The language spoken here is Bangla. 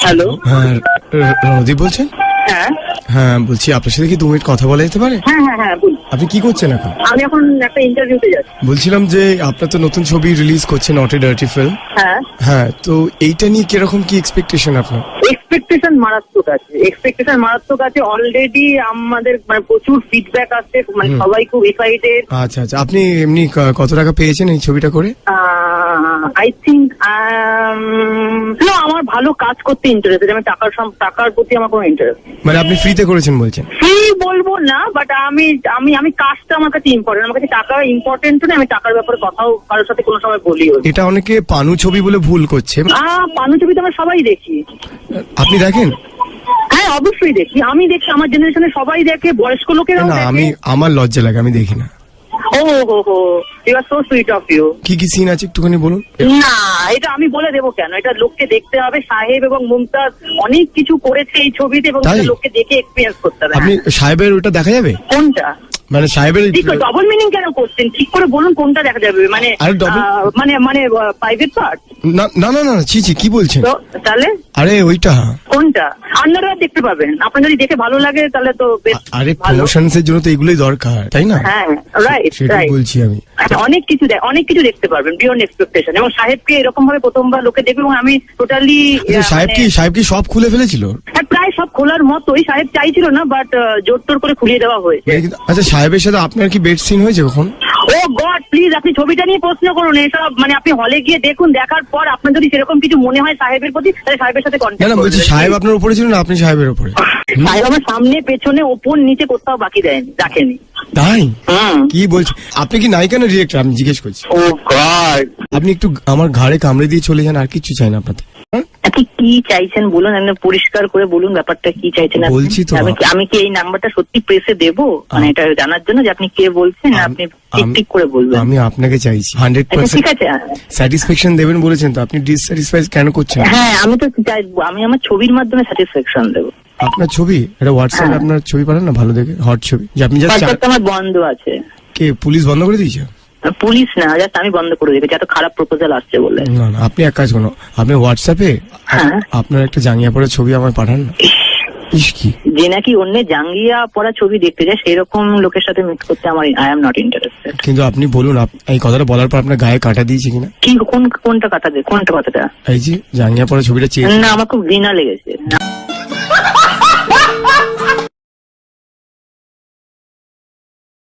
হ্যালো, হ্যাঁ রণদীপ বলছেন? হ্যাঁ হ্যাঁ বলছি, আপনার সাথে কি 2 মিনিট কথা বলা যেতে পারে? হ্যাঁ হ্যাঁ হ্যাঁ বলুন। আপনি কি করছেন এখন? আমি এখন একটা ইন্টারভিউতে যাচ্ছি। বলছিলাম যে আপনার তো নতুন ছবি রিলিজ করছেন, নট এ ডার্টি ফিল্ম। হ্যাঁ, হ্যাঁ, তো এইটা নিয়ে কিরকম কি এক্সপেকটেশন আপনার? এক্সপেকটেশন মারাত্মক আছে। অলরেডি আমাদের মানে প্রচুর ফিডব্যাক আসছে, মানে সবাই খুব এক্সাইটেড। আচ্ছা আচ্ছা, আপনি এমনি কত টাকা পেয়েছেন এই ছবিটা করে? আই থিঙ্ক আমার ভালো কাজ করতে ইন্টারেস্ট, আমি টাকার প্রতি আমার কোনো ইন্টারেস্ট। মানে আপনি ফ্রিতে করেছেন বলছেন? ফ্রি বলবো না, বাট আমি কাজটা আমার কাছে ইম্পর্টেন্ট। আমার কাছে টাকা ইম্পর্টেন্ট না, আমি টাকার ব্যাপারে কথাও কারোর সাথে কোনো সময় বলিও। এটা অনেকে পানু ছবি বলে ভুল করছে। পানু ছবি তো আমরা সবাই দেখি। আপনি দেখেন? হ্যাঁ অবশ্যই দেখি, আমি দেখি, আমার জেনারেশনে সবাই দেখে, বয়স্ক লোকেরাও না, দেখে। আমার লজ্জা লাগে, আমি দেখি না। ও হো হো, you are so sweet of you. কি কি সিন আছে একটুখানি বলুন। না, এটা আমি বলে দেবো কেন? এটা লোককে দেখতে হবে। সাহেব এবং মুমতাজ অনেক কিছু করেছে এই ছবিতে, এবং তাই? লোককে দেখে এক্সপিরিয়েন্স করতে হবে। আপনি সাহেবের ওটা দেখা যাবে? কোনটা? মানে সাহেবের ডবল মিনিং কেন করছেন? ঠিক করে বলুন কোনটা দেখা যাবে। মানে আরে double- মানে প্রাইভেট পার্ট? না না না না, ছি ছি, কি বলছেন? তাহলে আরে ওইটা। কোনটা? আপনারা দেখতে পাবেন, আপনার যদি দেখে ভালো লাগে তাহলে তো বেশ আরে ভালো। প্রমোশনস এর জন্য তো এগুলোই দরকার, তাই না? হ্যাঁ রাইট সেটাই রাইট। বলছি আমি। অনেক কিছু দেখতে পারবেন বিয়ন্ড এক্সপেকটেশন। এবং সাহেবকে এরকম ভাবে প্রথমবার লোকে দেখবে, এবং আমি টোটালি আচ্ছা, সাহেব কি সব খুলে ফেলেছিল? প্রায় সব খোলার মতোই। সাহেব চাইছিল না, বাট জোর টোর করে খুলিয়ে দেওয়া হয়েছে। আচ্ছা, সাহেবের সাথে আপনার কি বেড সিন হয়েছে কখন? ও গড, প্লিজ আপনি ছবিটা নিয়ে প্রশ্ন করুন এসব। মানে আপনি হলে গিয়ে দেখুন, দেখার পর আপনার যদি সেরকম কিছু মনে হয় সাহেবের প্রতি, তাহলে সাহেবের সাথে না কন্ট্যাক্ট না, বলছি করবেন। সাহেব আপনার উপরে ছিল না আপনি সাহেবের উপরে? সাহেব আমার সামনে, পেছনে, ওপর, নিচে কোথাও বাকি রাখেনি। তাই? হুম। কি বলছি, আপনি কি নায়িকা না ডিরেক্টর? আমি জিজ্ঞেস করছি। ও গড, আপনি একটু আমার ঘাড়ে কামড়ে দিয়ে চলে যান, আর কিছু চাই না আপনাদের। আপনি কি চাইছেন বলুন, আপনি পরিষ্কার করে বলুন ব্যাপারটা কি চাইছেন আপনি? বলছি তো। আমি কি এই নাম্বারটা সত্যি প্রেসে দেবো, মানে এটা জানার জন্য যে আপনি কে বলছেন? আপনি ঠিক করে বলবেন। আমি আপনাকে চাইছি আচ্ছা, 100% ঠিক আছে। স্যাটিসফ্যাকশন দেবেন বলেছেন, তো আপনি ডিসস্যাটিসফাইড কেন করছেন? হ্যাঁ, আমি তো চাইবো, আমি আমার ছবির মাধ্যমে স্যাটিসফ্যাকশন দেবো। আপনার ছবি এটা হোয়াটসঅ্যাপে হ্যাঁ। আপনার ছবি পাঠান না, ভালো দেখে হট ছবি, যে আপনি জাস্ট হোয়াটসঅ্যাপটা আমার বন্ধ আছে। কে পুলিশ বন্ধ করে দিয়েছে? পুলিশ না, জাস্ট আমি বন্ধ করে রেখেছি, এত খারাপ প্রপোজাল আসছে বলে। না না, আপনি এক কাজ করুন, আপনি হোয়াটসঅ্যাপে হ্যাঁ। আপনার একটা জাঙ্গিয়া পড়া ছবি আমায় পাঠান না। ইস কি! যে নাকি অন্য জাঙ্গিয়া পড়া ছবি দেখতে যায়, সেই রকম লোকের সাথে মিট করতে আই এম নট ইন্টারেস্টেড। কিন্তু আপনি বলুন, এই কথাটা বলার পর আপনার গায়ে কাটা দিয়েছে কিনা? কি কোনটা কথাটা? এই যে জাঙ্গিয়া পড়া ছবিটা চেয়েছি। না, আমার খুব ঘৃণা লেগেছে।